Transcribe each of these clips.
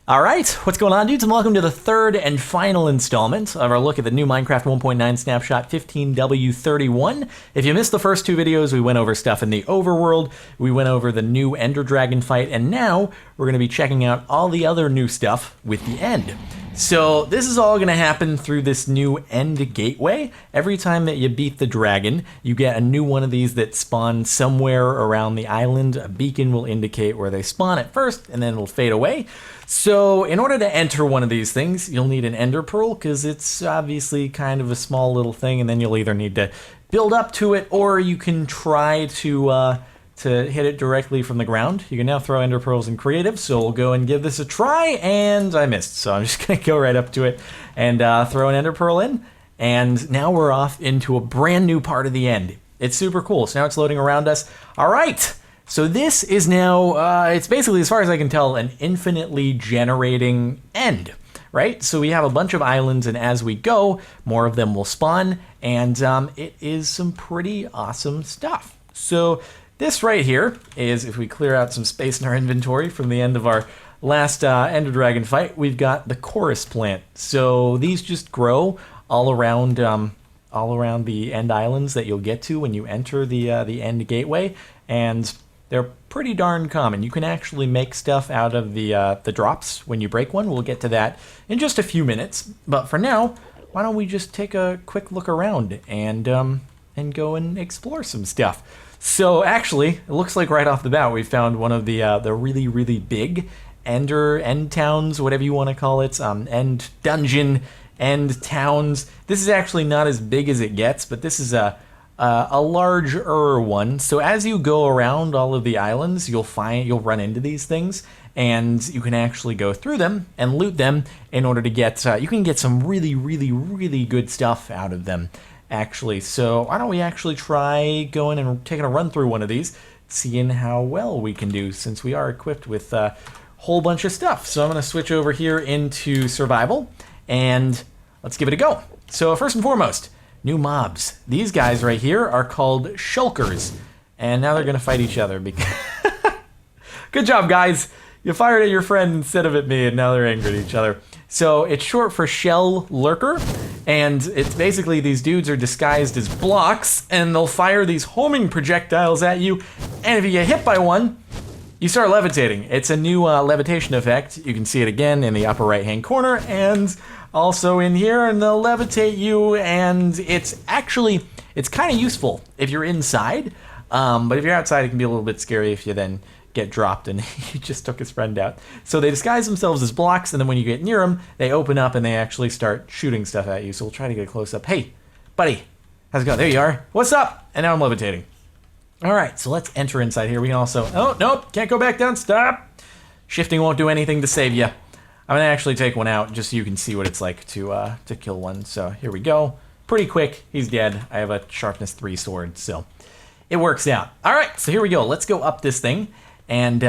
All right, what's going on, dudes, and welcome to the third and final installment of our look at the new Minecraft 1.9 Snapshot 15W31. If you missed the first two videos, we went over stuff in the overworld, we went over the new Ender Dragon fight, and now we're going to be checking out all the other new stuff with the end. So this is all going to happen through this new end gateway. Every time that you beat the dragon, you get a new one of these that spawn somewhere around the island. A beacon will indicate where they spawn at first, and then it'll fade away. So in order to enter one of these things, you'll need an ender pearl, because it's obviously kind of a small little thing, and then you'll either need to build up to it, or you can try to hit it directly from the ground. You can now throw ender pearls in creative, so we'll go and give this a try, and I missed, so I'm just gonna go right up to it and throw an ender pearl in, and now we're off into a brand new part of the end. It's super cool. So now it's loading around us. All right. So this is now, it's basically, as far as I can tell, an infinitely generating end, right? So we have a bunch of islands, and as we go, more of them will spawn, and it is some pretty awesome stuff. So this right here is, if we clear out some space in our inventory from the end of our last Ender Dragon fight, we've got the chorus plant. So these just grow all around the end islands that you'll get to when you enter the end gateway, and they're pretty darn common. You can actually make stuff out of the drops when you break one. We'll get to that in just a few minutes. But for now, why don't we just take a quick look around and go and explore some stuff. So actually, it looks like right off the bat we found one of the really, really big end towns, whatever you want to call it, end dungeon, end towns. This is actually not as big as it gets, but this is a larger one. So as you go around all of the islands, you'll run into these things, and you can actually go through them and loot them in order to get, you can get some really, really, really good stuff out of them, actually. So why don't we actually try going and taking a run through one of these, seeing how well we can do, since we are equipped with a whole bunch of stuff. So I'm going to switch over here into survival, and let's give it a go. So first and foremost, new mobs. These guys right here are called shulkers, and now they're gonna fight each other because good job, guys. You fired at your friend instead of at me, and now they're angry at each other. So it's short for shell lurker, and it's basically these dudes are disguised as blocks, and they'll fire these homing projectiles at you, and if you get hit by one, you start levitating. It's a new levitation effect. You can see it again in the upper right hand corner, and also in here, and they'll levitate you, and it's kind of useful if you're inside, but if you're outside, it can be a little bit scary if you then get dropped and you just took his friend out. So they disguise themselves as blocks, and then when you get near them, they open up and they actually start shooting stuff at you. So we'll try to get a close up. Hey, buddy, how's it going? There you are. What's up? And now I'm levitating. All right, so let's enter inside here. We can also, oh, nope, can't go back down. Stop. Shifting won't do anything to save you. I'm gonna actually take one out just so you can see what it's like to kill one. So here we go. Pretty quick. He's dead. I have a sharpness 3 sword, so it works out. All right, so here we go. Let's go up this thing, and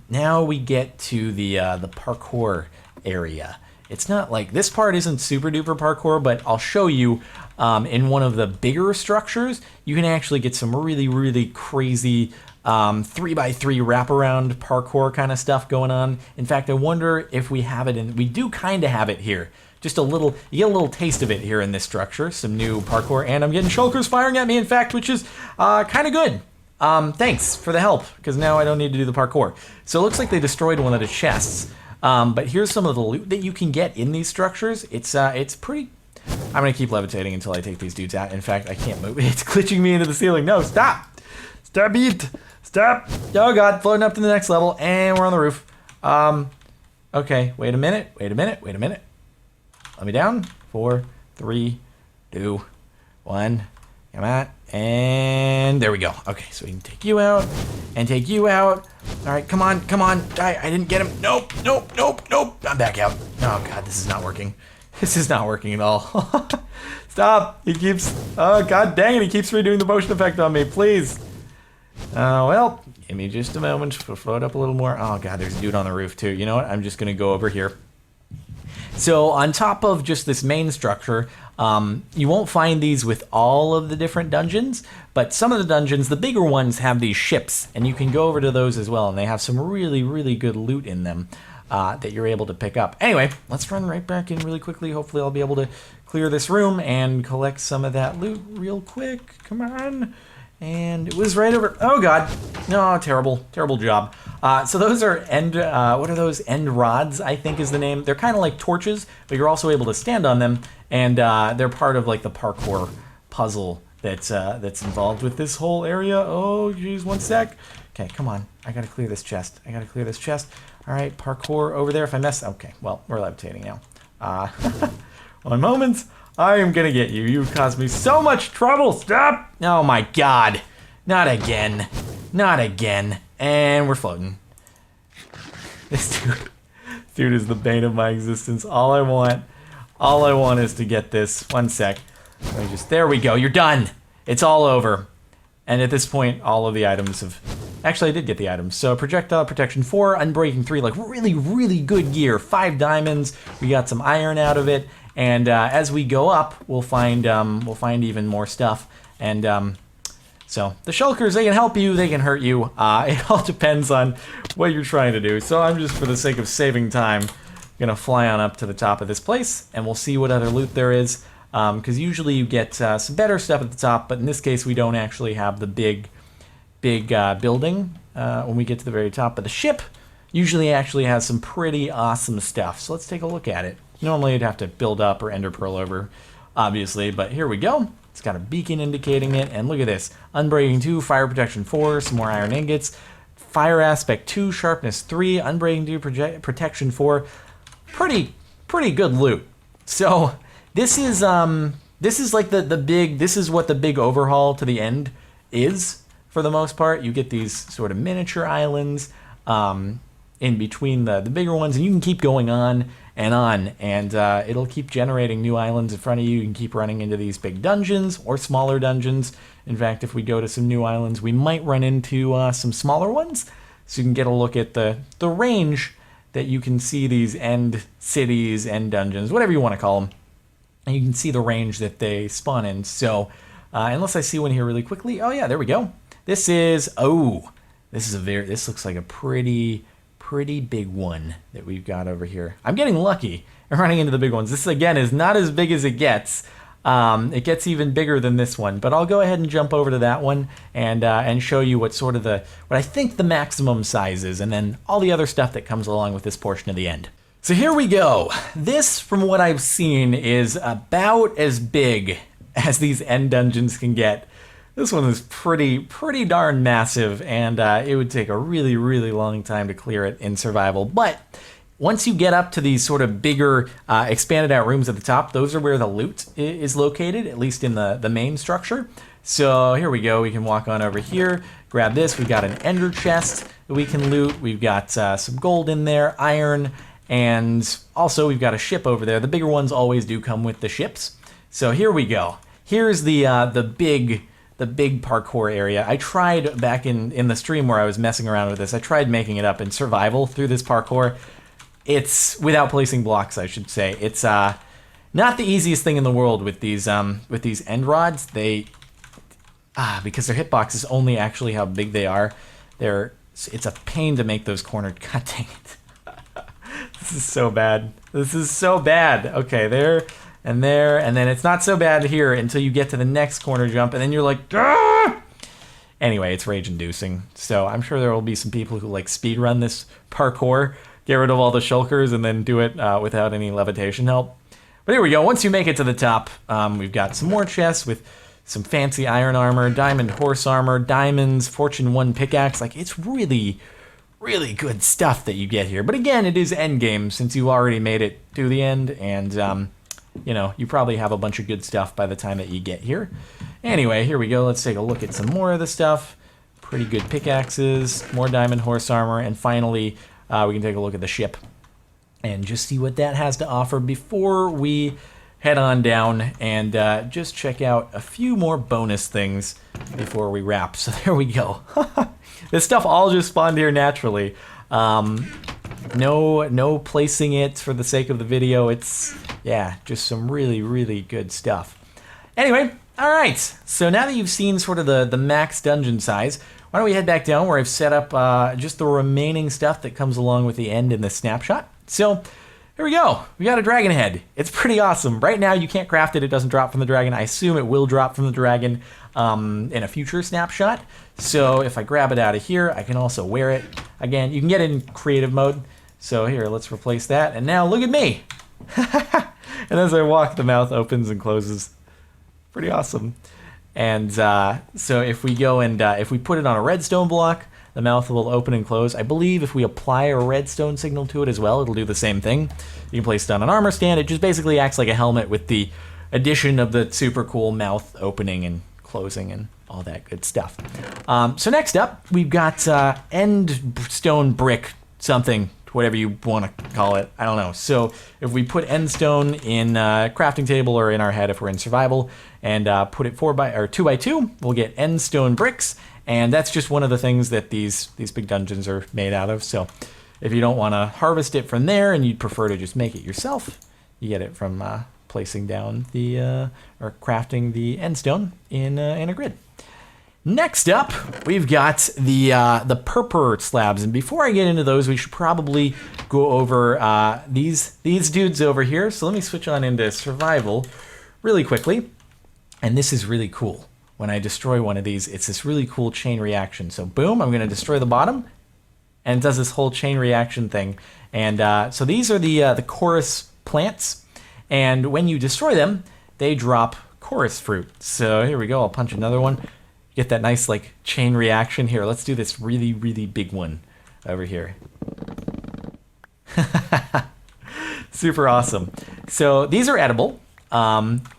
now we get to the parkour area. It's not like, this part isn't super duper parkour, but I'll show you in one of the bigger structures, you can actually get some really, really crazy 3x3 wraparound parkour kind of stuff going on. In fact, I wonder if we have it in, we do kind of have it here. Just a little, you get a little taste of it here in this structure, some new parkour, and I'm getting shulkers firing at me, in fact, which is kind of good. Thanks for the help, because now I don't need to do the parkour. So it looks like they destroyed one of the chests, but here's some of the loot that you can get in these structures. It's pretty, I'm gonna keep levitating until I take these dudes out. In fact, I can't move, it's glitching me into the ceiling. No, stop! Stop it! Stop! Oh god, floating up to the next level, and we're on the roof. Okay, wait a minute. Let me down. 4, 3, 2, 1. Come on. And there we go. Okay, so we can take you out, and take you out. Alright, come on. Die, I didn't get him. Nope. I'm back out. Oh god, this is not working. This is not working at all. Stop! He keeps, oh god dang it, he keeps redoing the motion effect on me, please. Well, give me just a moment to float up a little more. Oh god, there's a dude on the roof too. You know what? I'm just gonna go over here. So on top of just this main structure, you won't find these with all of the different dungeons, but some of the dungeons, the bigger ones, have these ships, and you can go over to those as well, and they have some really, really good loot in them. that you're able to pick up. Anyway, let's run right back in really quickly. Hopefully I'll be able to clear this room and collect some of that loot real quick. Come on. And it was right over, oh God, no, terrible job. So those are what are those? End rods, I think is the name. They're kind of like torches, but you're also able to stand on them, and they're part of like the parkour puzzle that's involved with this whole area. Oh geez, one sec. Okay, come on, I gotta clear this chest. All right, parkour over there. If I mess, okay, well, we're levitating now. One moment. I am gonna get you. You've caused me so much trouble. Stop! Oh my God. Not again. And we're floating. This dude is the bane of my existence. All I want is to get this. One sec. There we go. You're done. It's all over. And at this point, all of the items have... Actually, I did get the items. So projectile protection 4, unbreaking 3, like really good gear. 5 diamonds. We got some iron out of it. And as we go up, we'll find even more stuff. And so the shulkers, they can help you, they can hurt you. It all depends on what you're trying to do. So I'm just, for the sake of saving time, gonna fly on up to the top of this place, and we'll see what other loot there is. Because usually you get some better stuff at the top, but in this case we don't actually have the big building when we get to the very top. But the ship usually actually has some pretty awesome stuff. So let's take a look at it. Normally you'd have to build up or ender pearl over, obviously, but here we go. It's got a beacon indicating it, and look at this. Unbreaking 2, fire protection 4, some more iron ingots, fire aspect 2, sharpness 3, unbreaking 2, protection 4. Pretty good loot. So this is like the big, this is what the big overhaul to the end is for the most part. You get these sort of miniature islands in between the bigger ones, and you can keep going on, and it'll keep generating new islands in front of you. You can keep running into these big dungeons or smaller dungeons. In fact, if we go to some new islands, we might run into some smaller ones, so you can get a look at the range that you can see these end cities, end dungeons, whatever you want to call them, and you can see the range that they spawn in. So unless I see one here really quickly, oh yeah, there we go. This looks like a pretty big one that we've got over here. I'm getting lucky and running into the big ones. This again is not as big as it gets. It gets even bigger than this one, but I'll go ahead and jump over to that one and show you what sort of what I think the maximum size is, and then all the other stuff that comes along with this portion of the end. So here we go. This, from what I've seen, is about as big as these end dungeons can get. This one is pretty darn massive, and it would take a really long time to clear it in survival. But once you get up to these sort of bigger expanded out rooms at the top, those are where the loot is located, at least in the main structure. So here we go. We can walk on over here, grab this. We've got an ender chest that we can loot. We've got some gold in there, iron, and also we've got a ship over there. The bigger ones always do come with the ships. So here we go. Here's the big parkour area. I tried back in the stream where I was messing around with this. I tried making it up in survival through this parkour. It's, without placing blocks, I should say. It's not the easiest thing in the world with these end rods. They because their hitbox is only actually how big they are. It's a pain to make those cornered. God dang it. This is so bad. Okay, there. And then it's not so bad here until you get to the next corner jump, and then you're like, ah! Anyway, it's rage-inducing. So I'm sure there will be some people who like speedrun this parkour, get rid of all the shulkers, and then do it without any levitation help. But here we go. Once you make it to the top, we've got some more chests with some fancy iron armor, diamond horse armor, diamonds, fortune 1 pickaxe. Like, it's really good stuff that you get here. But again, it is endgame, since you already made it to the end, and you know, you probably have a bunch of good stuff by the time that you get here. Anyway, here we go. Let's take a look at some more of the stuff. Pretty good pickaxes, more diamond horse armor, and finally, we can take a look at the ship and just see what that has to offer before we head on down and just check out a few more bonus things before we wrap. So there we go. This stuff all just spawned here naturally. No placing it for the sake of the video. It's, yeah, just some really good stuff. Anyway, all right. So now that you've seen sort of the max dungeon size, why don't we head back down where I've set up just the remaining stuff that comes along with the end in the snapshot. So here we go. We got a dragon head. It's pretty awesome. Right now you can't craft it. It doesn't drop from the dragon. I assume it will drop from the dragon in a future snapshot. So if I grab it out of here, I can also wear it. Again, you can get it in creative mode. So here, let's replace that. And now look at me. And as I walk, the mouth opens and closes. Pretty awesome. And so if we go and if we put it on a redstone block, the mouth will open and close. I believe if we apply a redstone signal to it as well, it'll do the same thing. You can place it on an armor stand. It just basically acts like a helmet with the addition of the super cool mouth opening and closing and all that good stuff. So next up, we've got end stone brick something, whatever you want to call it. I don't know. So if we put end stone in a crafting table or in our head if we're in survival and put it 2 by 2, we'll get end stone bricks. And that's just one of the things that these big dungeons are made out of. So if you don't want to harvest it from there and you'd prefer to just make it yourself, you get it from placing down the or crafting the end stone in a grid. Next up, we've got the purpur slabs, and before I get into those, we should probably go over these dudes over here. So let me switch on into survival really quickly, and this is really cool. When I destroy one of these, it's this really cool chain reaction. So boom, I'm going to destroy the bottom, and it does this whole chain reaction thing. And so these are the chorus plants, and when you destroy them, they drop chorus fruit. So here we go. I'll punch another one. Get that nice like chain reaction here. Let's do this really, really big one over here. Super awesome. So these are edible.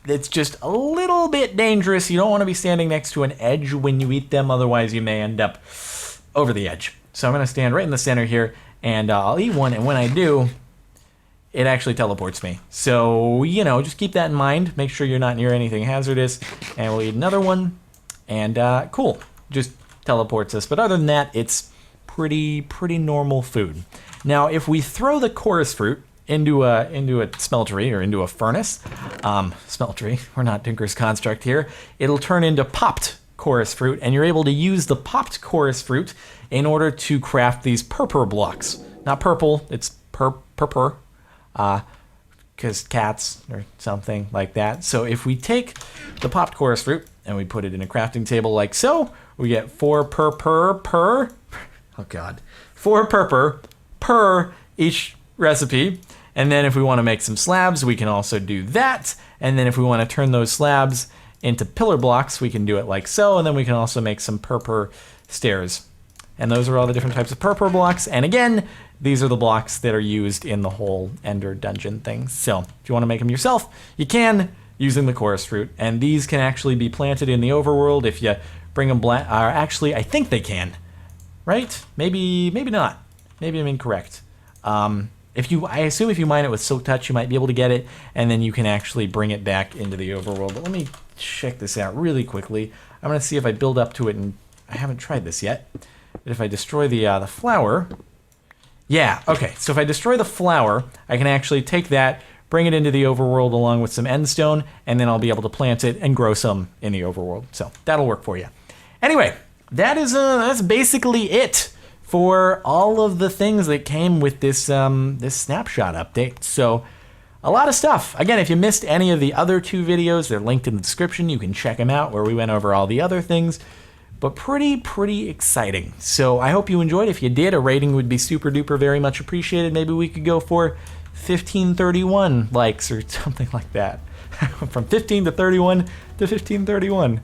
It's just a little bit dangerous. You don't want to be standing next to an edge when you eat them, otherwise you may end up over the edge. So I'm going to stand right in the center here, and I'll eat one, and when I do, it actually teleports me. So, you know, just keep that in mind. Make sure you're not near anything hazardous, and we'll eat another one, and cool, just teleports us. But other than that, it's pretty normal food. Now, if we throw the chorus fruit into a smeltery or into a furnace, smeltery, we're not Tinker's Construct here, it'll turn into popped chorus fruit, and you're able to use the popped chorus fruit in order to craft these purpur blocks. Not purple, it's purpur, because cats or something like that. So if we take the popped chorus fruit and we put it in a crafting table like so, we get 4 purpur per each recipe. And then if we want to make some slabs, we can also do that. And then if we want to turn those slabs into pillar blocks, we can do it like so. And then we can also make some purpur stairs. And those are all the different types of purpur blocks. And again, these are the blocks that are used in the whole Ender dungeon thing. So if you want to make them yourself, you can using the chorus fruit. And these can actually be planted in the overworld if you bring them actually, I think they can, right? Maybe not. Maybe I'm incorrect. I assume if you mine it with Silk Touch, you might be able to get it, and then you can actually bring it back into the overworld. But let me check this out really quickly. I'm going to see if I build up to it, and I haven't tried this yet. But if I destroy the flower, yeah, okay. So if I destroy the flower, I can actually take that, bring it into the overworld along with some endstone, and then I'll be able to plant it and grow some in the overworld. So that'll work for you. Anyway, that's basically it for all of the things that came with this this snapshot update. So a lot of stuff. Again, if you missed any of the other 2 videos, they're linked in the description. You can check them out where we went over all the other things. But pretty exciting. So I hope you enjoyed. If you did, a rating would be super duper very much appreciated. Maybe we could go for 1531 likes or something like that. From 15 to 31 to 1531.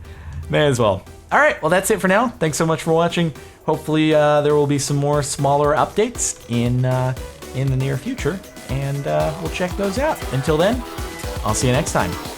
May as well. All right, well, that's it for now. Thanks so much for watching. Hopefully there will be some more smaller updates in the near future, and we'll check those out. Until then, I'll see you next time.